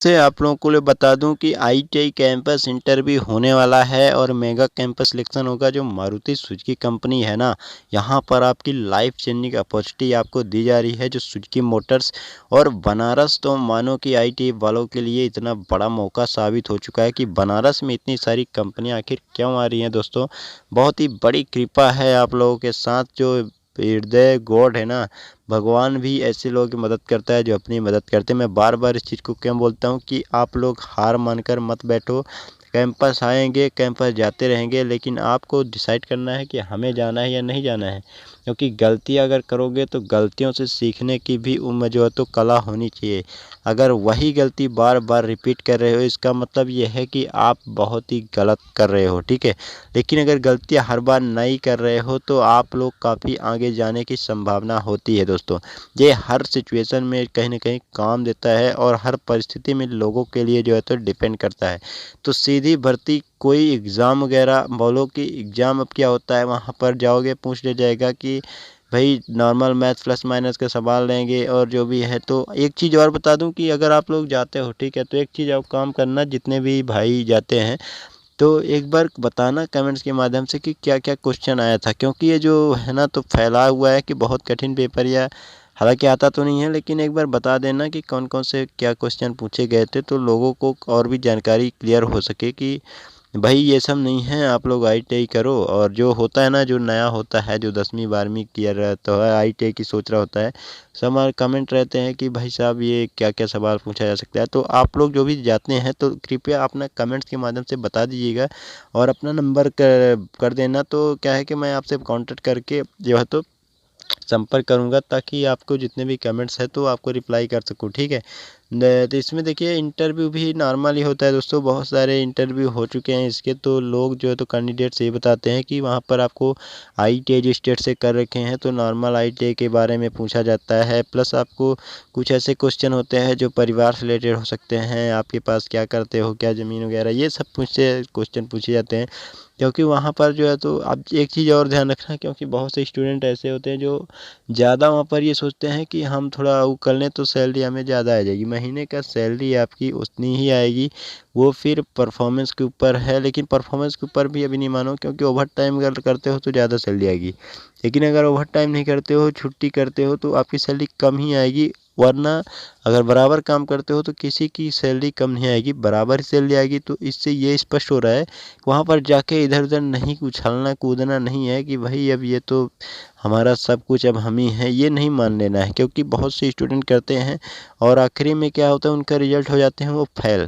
से आप लोगों को लिए बता दूं कि आईटीआई कैंपस इंटरव्यू होने वाला है और मेगा कैंपस सिलेक्शन होगा। जो मारुति सुजुकी कंपनी है ना, यहाँ पर आपकी लाइफ चेंजिंग अपॉर्चुनिटी आपको दी जा रही है। जो सुजुकी मोटर्स और बनारस, तो मानो कि आईटीआई वालों के लिए इतना बड़ा मौका साबित हो चुका है कि बनारस में इतनी सारी कंपनियां आखिर क्यों आ रही हैं दोस्तों। बहुत ही बड़ी कृपा है आप लोगों के साथ। जो हृदय गॉड है ना, भगवान भी ऐसे लोगों की मदद करता है जो अपनी मदद करते हैं। मैं बार बार इस चीज़ को क्यों बोलता हूँ कि आप लोग हार मानकर मत बैठो। कैंपस आएंगे, कैंपस जाते रहेंगे, लेकिन आपको डिसाइड करना है कि हमें जाना है या नहीं जाना है। क्योंकि गलतियाँ अगर करोगे तो गलतियों से सीखने की भी उम्र जो है तो कला होनी चाहिए। अगर वही गलती बार बार रिपीट कर रहे हो, इसका मतलब ये है कि आप बहुत ही गलत कर रहे हो, ठीक है। लेकिन अगर गलतियाँ हर बार नहीं कर रहे हो तो आप लोग काफ़ी आगे जाने की संभावना होती है दोस्तों। ये हर सिचुएशन में कहीं ना कहीं काम देता है और हर परिस्थिति में लोगों के लिए जो है तो डिपेंड करता है। तो सीधी भर्ती कोई एग्ज़ाम वगैरह बोलो कि एग्ज़ाम अब क्या होता है, वहाँ पर जाओगे पूछ लिया जाएगा कि भाई नॉर्मल मैथ प्लस माइनस के सवाल लेंगे और जो भी है। तो एक चीज़ और बता दूं कि अगर आप लोग जाते हो, ठीक है, तो एक चीज़ आप काम करना, जितने भी भाई जाते हैं तो एक बार बताना कमेंट्स के माध्यम से कि क्या क्या क्वेश्चन आया था। क्योंकि ये जो है ना तो फैला हुआ है कि बहुत कठिन पेपर, या हालांकि आता तो नहीं है, लेकिन एक बार बता देना कि कौन कौन से क्या क्वेश्चन पूछे गए थे, तो लोगों को और भी जानकारी क्लियर हो सके कि भाई ये सब नहीं है, आप लोग आईटीआई करो। और जो होता है ना, जो नया होता है, जो 10वीं 12वीं किया रहता है, आईटीआई की सोच रहा होता है, सब हमारे कमेंट रहते हैं कि भाई साहब ये क्या क्या सवाल पूछा जा सकता है। तो आप लोग जो भी जाते हैं तो कृपया अपना कमेंट्स के माध्यम से बता दीजिएगा और अपना नंबर कर देना। तो क्या है कि मैं आपसे कांटेक्ट करके जो है तो संपर्क करूंगा, ताकि आपको जितने भी कमेंट्स हैं तो आपको रिप्लाई कर सकूं, ठीक है। तो इसमें देखिए इंटरव्यू भी नॉर्मल ही होता है दोस्तों। बहुत सारे इंटरव्यू हो चुके हैं इसके, तो लोग जो है तो कैंडिडेट्स ये बताते हैं कि वहाँ पर आपको आईटीआई जो स्टेट से कर रखे हैं तो नॉर्मल आईटीआई के बारे में पूछा जाता है। प्लस आपको कुछ ऐसे क्वेश्चन होते हैं जो परिवार से रिलेटेड हो सकते हैं, आपके पास क्या करते हो, क्या ज़मीन वगैरह, ये सब पूछे क्वेश्चन पूछे जाते हैं। क्योंकि वहाँ पर जो है तो आप एक चीज़ और ध्यान रखना, क्योंकि बहुत से स्टूडेंट ऐसे होते हैं जो ज़्यादा वहाँ पर ये सोचते हैं कि हम थोड़ा वो कर लें तो सैलरी हमें ज़्यादा आ जाएगी। महीने का सैलरी आपकी उतनी ही आएगी, वो फिर परफॉर्मेंस के ऊपर है। लेकिन परफॉर्मेंस के ऊपर भी अभी नहीं मानो, क्योंकि ओवर टाइम अगर करते हो तो ज़्यादा सैलरी आएगी। लेकिन अगर ओवर टाइम नहीं करते हो, छुट्टी करते हो, तो आपकी सैलरी कम ही आएगी। वरना अगर बराबर काम करते हो तो किसी की सैलरी कम नहीं आएगी, बराबर ही सैलरी आएगी। तो इससे ये स्पष्ट हो रहा है, वहाँ पर जाके इधर उधर नहीं उछलना कूदना नहीं है कि भाई अब ये तो हमारा सब कुछ अब हम ही हैं, ये नहीं मान लेना है। क्योंकि बहुत से स्टूडेंट करते हैं और आखिरी में क्या होता है, उनका रिजल्ट हो जाते हैं वो फेल।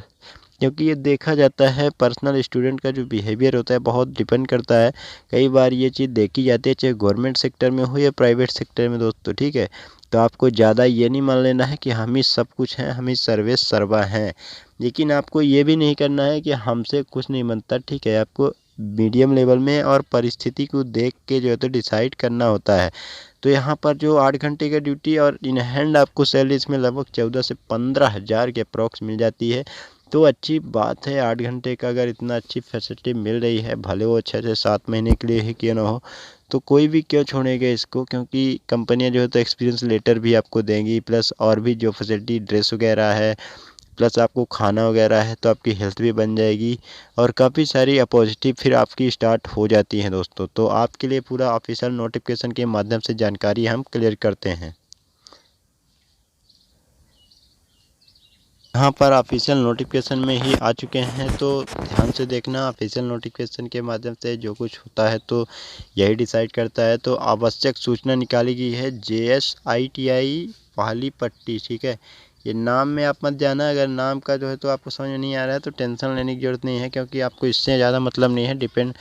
क्योंकि ये देखा जाता है, पर्सनल स्टूडेंट का जो बिहेवियर होता है बहुत डिपेंड करता है। कई बार ये चीज़ देखी जाती है, चाहे गवर्नमेंट सेक्टर में हो या प्राइवेट सेक्टर में दोस्तों, ठीक है। तो आपको ज़्यादा ये नहीं मान लेना है कि हम ही सब कुछ हैं, हम ही सर्वे सर्वा हैं। लेकिन आपको ये भी नहीं करना है कि हमसे कुछ नहीं बनता, ठीक है। आपको मीडियम लेवल में और परिस्थिति को देख के जो है तो डिसाइड करना होता है। तो यहाँ पर जो 8 घंटे का ड्यूटी और इन हैंड आपको सैलरी इसमें लगभग 14 से 15 हज़ार के अप्रॉक्स मिल जाती है। तो अच्छी बात है, 8 घंटे का अगर इतना अच्छी फैसिलिटी मिल रही है, भले वो 6 से 7 महीने के लिए ही क्यों ना हो, तो कोई भी क्यों छोड़ेगा इसको। क्योंकि कंपनियां जो है तो एक्सपीरियंस लेटर भी आपको देंगी, प्लस और भी जो फैसिलिटी ड्रेस वगैरह है, प्लस आपको खाना वगैरह है, तो आपकी हेल्थ भी बन जाएगी और काफ़ी सारी अपॉर्चुनिटी फिर आपकी स्टार्ट हो जाती हैं दोस्तों। तो आपके लिए पूरा ऑफिशियल नोटिफिकेशन के माध्यम से जानकारी हम क्लियर करते हैं। यहाँ पर ऑफिशियल नोटिफिकेशन में ही आ चुके हैं, तो ध्यान से देखना। ऑफिशियल नोटिफिकेशन के माध्यम से जो कुछ होता है तो यही डिसाइड करता है। तो आवश्यक सूचना निकाली गई है JSITI पहाली पट्टी, ठीक है। ये नाम में आप मत जाना, अगर नाम का जो है तो आपको समझ में नहीं आ रहा है तो टेंशन लेने की ज़रूरत नहीं है, क्योंकि आपको इससे ज़्यादा मतलब नहीं है। डिपेंड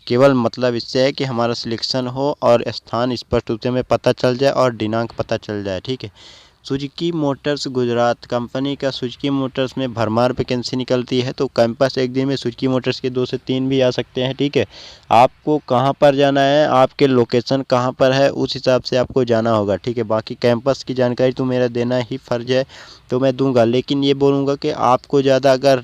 केवल मतलब इससे है कि हमारा सिलेक्शन हो और स्थान स्पष्ट रूप से हमें पता चल जाए और दिनांक पता चल जाए, ठीक है। सुजुकी मोटर्स गुजरात कंपनी का सुजुकी मोटर्स में भरमार वैकेंसी निकलती है। तो कैंपस एक दिन में सुजुकी मोटर्स के 2 से 3 भी आ सकते हैं, ठीक है। आपको कहाँ पर जाना है, आपके लोकेशन कहाँ पर है, उस हिसाब से आपको जाना होगा, ठीक है। बाकी कैंपस की जानकारी तो मेरा देना ही फ़र्ज़ है, तो मैं दूंगा। लेकिन ये बोलूँगा कि आपको ज़्यादा अगर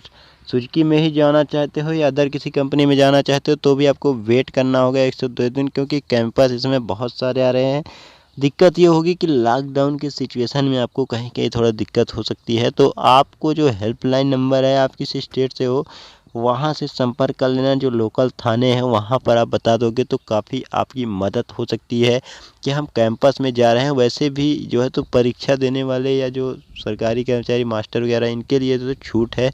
सुजुकी में ही जाना चाहते हो या अदर किसी कंपनी में जाना चाहते हो तो भी आपको वेट करना होगा 1 से 2 दिन, क्योंकि कैंपस इसमें बहुत सारे आ रहे हैं। दिक्कत ये होगी कि लॉकडाउन के सिचुएशन में आपको कहीं कहीं थोड़ा दिक्कत हो सकती है, तो आपको जो हेल्पलाइन नंबर है, आप किस स्टेट से हो वहाँ से संपर्क कर लेना। जो लोकल थाने हैं वहाँ पर आप बता दोगे तो काफ़ी आपकी मदद हो सकती है कि हम कैंपस में जा रहे हैं। वैसे भी जो है तो परीक्षा देने वाले या जो सरकारी कर्मचारी मास्टर वगैरह इनके लिए तो छूट है,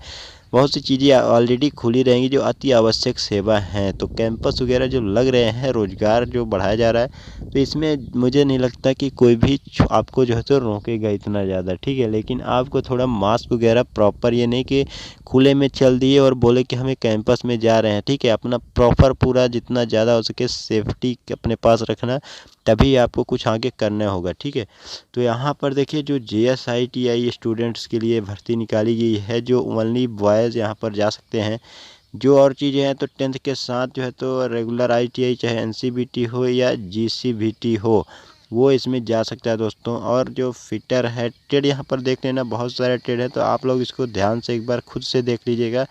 बहुत सी चीज़ें ऑलरेडी खुली रहेंगी जो अति आवश्यक सेवा हैं। तो कैंपस वगैरह जो लग रहे हैं, रोज़गार जो बढ़ाया जा रहा है, तो इसमें मुझे नहीं लगता कि कोई भी आपको जो है तो रोकेगा इतना ज़्यादा, ठीक है। लेकिन आपको थोड़ा मास्क वगैरह प्रॉपर, ये नहीं कि खुले में चल दिए और बोले कि हमें कैंपस में जा रहे हैं, ठीक है। अपना प्रॉपर पूरा जितना ज़्यादा हो सके सेफ्टी अपने पास रखना, तभी आपको कुछ आगे करना होगा, ठीक है। तो यहाँ पर देखिए जो JSITI स्टूडेंट्स के लिए भर्ती निकाली गई है, जो ओनली बॉयज़ यहाँ पर जा सकते हैं। जो और चीज़ें हैं तो 10th के साथ जो है तो रेगुलर ITI चाहे NCVT हो या GCVT हो, वो इसमें जा सकता है दोस्तों। और जो फिटर है, ट्रेड यहाँ पर देख लेना, बहुत सारे ट्रेड है, तो आप लोग इसको ध्यान से एक बार खुद से देख लीजिएगा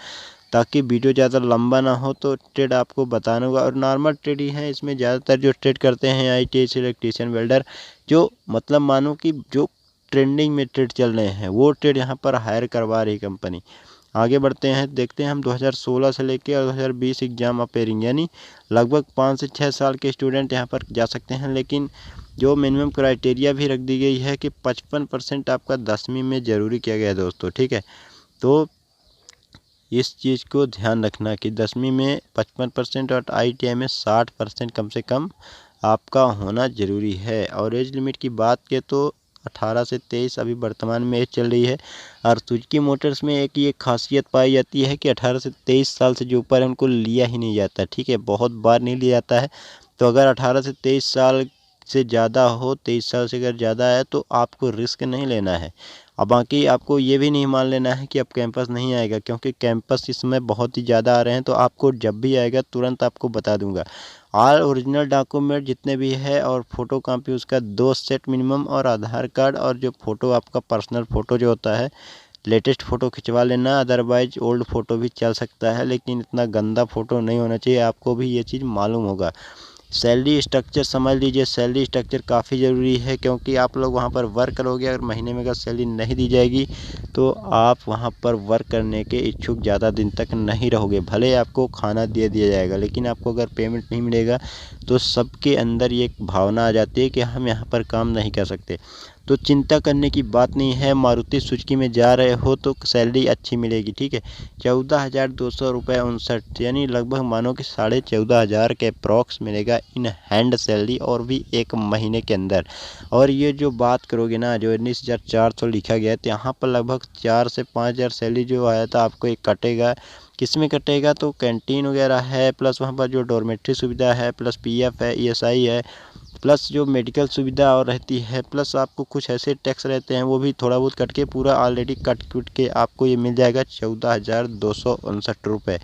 ताकि वीडियो ज़्यादा लंबा ना हो। तो ट्रेड आपको बताना होगा और नॉर्मल ट्रेड ही है इसमें। ज़्यादातर जो ट्रेड करते हैं ITI से इलेक्ट्रीशियन वेल्डर, जो मतलब मानो कि जो ट्रेंडिंग में ट्रेड चल रहे हैं वो ट्रेड यहाँ पर हायर करवा रही कंपनी। आगे बढ़ते हैं, देखते हैं हम 2016 से लेके और 2020 एग्ज़ाम अपेयरिंग, यानी लगभग 5 से 6 साल के स्टूडेंट यहाँ पर जा सकते हैं। लेकिन जो मिनिमम क्राइटेरिया भी रख दी गई है कि 55% आपका 10वीं में ज़रूरी किया गया है दोस्तों, ठीक है। तो इस चीज़ को ध्यान रखना कि 10वीं में 55% और ITI में 60% कम से कम आपका होना ज़रूरी है। और एज लिमिट की बात करें तो 18 से 23 अभी वर्तमान में एज चल रही है। और सुजुकी मोटर्स में एक ये खासियत पाई जाती है कि 18 से 23 साल से जो ऊपर है उनको लिया ही नहीं जाता, ठीक है। बहुत बार नहीं लिया जाता है। तो अगर 18 से 23 साल से ज़्यादा हो, 23 साल से अगर ज़्यादा है तो आपको रिस्क नहीं लेना है। अब बाकी आपको ये भी नहीं मान लेना है कि अब कैंपस नहीं आएगा, क्योंकि कैंपस इस समय बहुत ही ज़्यादा आ रहे हैं। तो आपको जब भी आएगा तुरंत आपको बता दूंगा। ऑल ओरिजिनल डॉक्यूमेंट जितने भी है और फ़ोटो कॉपी उसका 2 सेट मिनिमम, और आधार कार्ड, और जो फ़ोटो आपका पर्सनल फ़ोटो जो होता है लेटेस्ट फ़ोटो खिंचवा लेना। अदरवाइज ओल्ड फ़ोटो भी चल सकता है, लेकिन इतना गंदा फ़ोटो नहीं होना चाहिए। आपको भी ये चीज़ मालूम होगा। सैलरी स्ट्रक्चर समझ लीजिए, सैलरी स्ट्रक्चर काफ़ी ज़रूरी है, क्योंकि आप लोग वहाँ पर वर्क करोगे। अगर महीने में अगर सैलरी नहीं दी जाएगी तो आप वहाँ पर वर्क करने के इच्छुक ज़्यादा दिन तक नहीं रहोगे। भले आपको खाना दे दिया जाएगा, लेकिन आपको अगर पेमेंट नहीं मिलेगा तो सबके अंदर ये एक भावना आ जाती है कि हम यहाँ पर काम नहीं कर सकते। तो चिंता करने की बात नहीं है। मारुति सुजुकी में जा रहे हो तो सैलरी अच्छी मिलेगी, ठीक है। 14,200 रुपये 59, यानी लगभग मानो कि 14,500 के अप्रॉक्स मिलेगा इन हैंड सैलरी, और भी एक महीने के अंदर। और ये जो बात करोगे ना, जो 19,400 लिखा गया है, तो यहाँ पर लगभग 4 से 5,000 सैलरी जो आया था आपको एक कटेगा। किस में कटेगा? तो कैंटीन वगैरह है, प्लस वहाँ पर जो डॉर्मेट्री सुविधा है, प्लस PF है, ESI है, प्लस जो मेडिकल सुविधा और रहती है, प्लस आपको कुछ ऐसे टैक्स रहते हैं वो भी थोड़ा बहुत कट के, पूरा ऑलरेडी कट कुट के आपको ये मिल जाएगा 14,259 रुपये।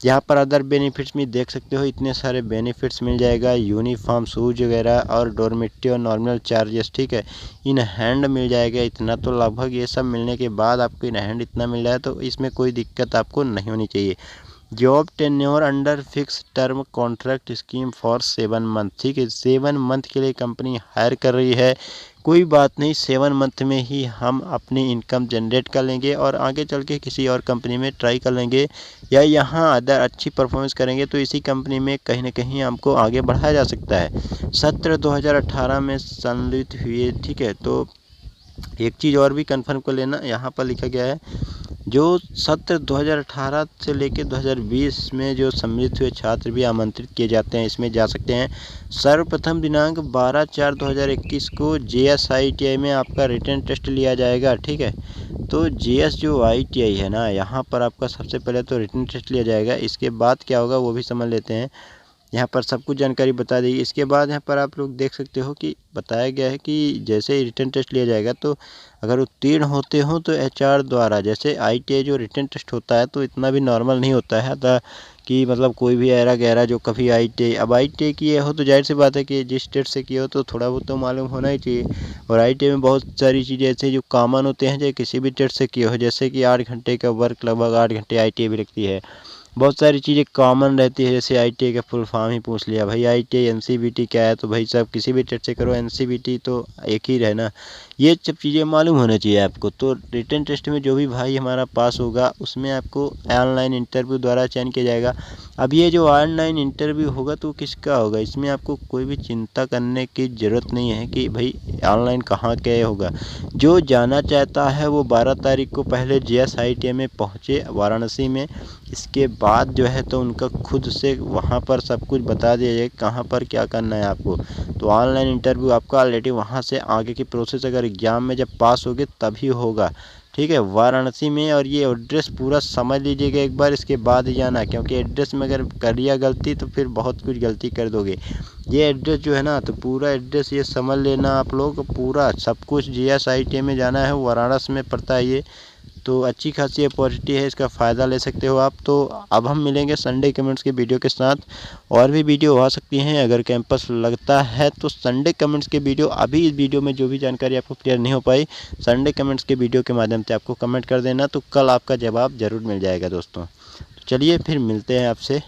यहाँ पर अदर बेनिफिट्स में देख सकते हो, इतने सारे बेनिफिट्स मिल जाएगा। यूनिफॉर्म, शूज वगैरह और डॉर्मेट्री और नॉर्मल चार्जेस, ठीक है। इन हैंड मिल जाएगा इतना। तो लगभग ये सब मिलने के बाद आपको इन हैंड इतना मिल रहा है, तो इसमें कोई दिक्कत आपको नहीं होनी चाहिए। Job tenure under fix term contract scheme for 7 month, ठीक है। 7 मंथ के लिए कंपनी हायर कर रही है। कोई बात नहीं, 7 मंथ में ही हम अपनी इनकम जनरेट कर लेंगे और आगे चल के किसी और कंपनी में ट्राई कर लेंगे, या यहाँ अदर अच्छी परफॉर्मेंस करेंगे तो इसी कंपनी में कहीं ना कहीं हमको आगे बढ़ाया जा सकता है। सत्र 2018 में सम्मिलित हुए, ठीक है। तो एक चीज़ और भी कंफर्म कर लेना, यहाँ पर लिखा गया है जो सत्र 2018 से लेकर 2020 में जो सम्मिलित हुए छात्र भी आमंत्रित किए जाते हैं, इसमें जा सकते हैं। सर्वप्रथम दिनांक 12/4/2021 को JSITI में आपका रिटन टेस्ट लिया जाएगा, ठीक है। तो JS जो ITI है ना, यहाँ पर आपका सबसे पहले तो रिटन टेस्ट लिया जाएगा। इसके बाद क्या होगा वो भी समझ लेते हैं। यहाँ पर सब कुछ जानकारी बता दी। इसके बाद यहाँ पर आप लोग देख सकते हो कि बताया गया है कि जैसे ही रिटन टेस्ट लिया जाएगा तो अगर उत्तीर्ण होते हो तो HR द्वारा, जैसे ITI जो रिटन टेस्ट होता है तो इतना भी नॉर्मल नहीं होता है था कि मतलब कोई भी ऐरा गहरा जो कभी ITI, अब ITI किए हो तो जाहिर सी बात है कि जिस स्टेट से किए हो तो थोड़ा बहुत तो मालूम होना ही चाहिए। और ITI में बहुत सारी चीज़ें ऐसे जो कॉमन होते हैं, चाहे किसी भी स्टेट से किए हो, जैसे कि 8 घंटे का वर्क, लगभग 8 घंटे ITI भी लगती है। बहुत सारी चीज़ें कॉमन रहती है, जैसे आईटीआई का फुल फॉर्म ही पूछ लिया भाई, आईटीआई एनसीवीटी क्या है, तो भाई साहब किसी भी टेस्ट से करो एनसीवीटी तो एक ही रहे ना। ये सब चीज़ें मालूम होना चाहिए आपको। तो रिटन टेस्ट में जो भी भाई हमारा पास होगा उसमें आपको ऑनलाइन इंटरव्यू द्वारा चयन किया जाएगा। अब ये जो ऑनलाइन इंटरव्यू होगा तो किसका होगा, इसमें आपको कोई भी चिंता करने की ज़रूरत नहीं है कि भाई ऑनलाइन कहाँ क्या होगा। जो जाना चाहता है वो 12 तारीख को पहले JSITM में पहुँचे वाराणसी में। इसके बाद जो है तो उनका खुद से वहाँ पर सब कुछ बता दिया जाए कहाँ पर क्या करना है आपको। तो ऑनलाइन इंटरव्यू आपका ऑलरेडी वहाँ से आगे की प्रोसेस अगर एग्ज़ाम में जब पास होगे तभी होगा, ठीक है, वाराणसी में। और ये एड्रेस पूरा समझ लीजिएगा एक बार, इसके बाद ही जाना, क्योंकि एड्रेस में अगर कर लिया गलती तो फिर बहुत कुछ गलती कर दोगे। ये एड्रेस जो है ना, तो पूरा एड्रेस ये समझ लेना आप लोग, पूरा सब कुछ JSITM में जाना है, वाराणसी में पड़ता है ये। तो अच्छी खासी अपॉर्चुनिटी है, इसका फ़ायदा ले सकते हो आप। तो अब हम मिलेंगे संडे कमेंट्स के वीडियो के साथ, और भी वीडियो आ सकती हैं अगर कैंपस लगता है तो। संडे कमेंट्स के वीडियो, अभी इस वीडियो में जो भी जानकारी आपको क्लियर नहीं हो पाई, संडे कमेंट्स के वीडियो के माध्यम से आपको कमेंट कर देना, तो कल आपका जवाब ज़रूर मिल जाएगा दोस्तों। तो चलिए फिर मिलते हैं आपसे।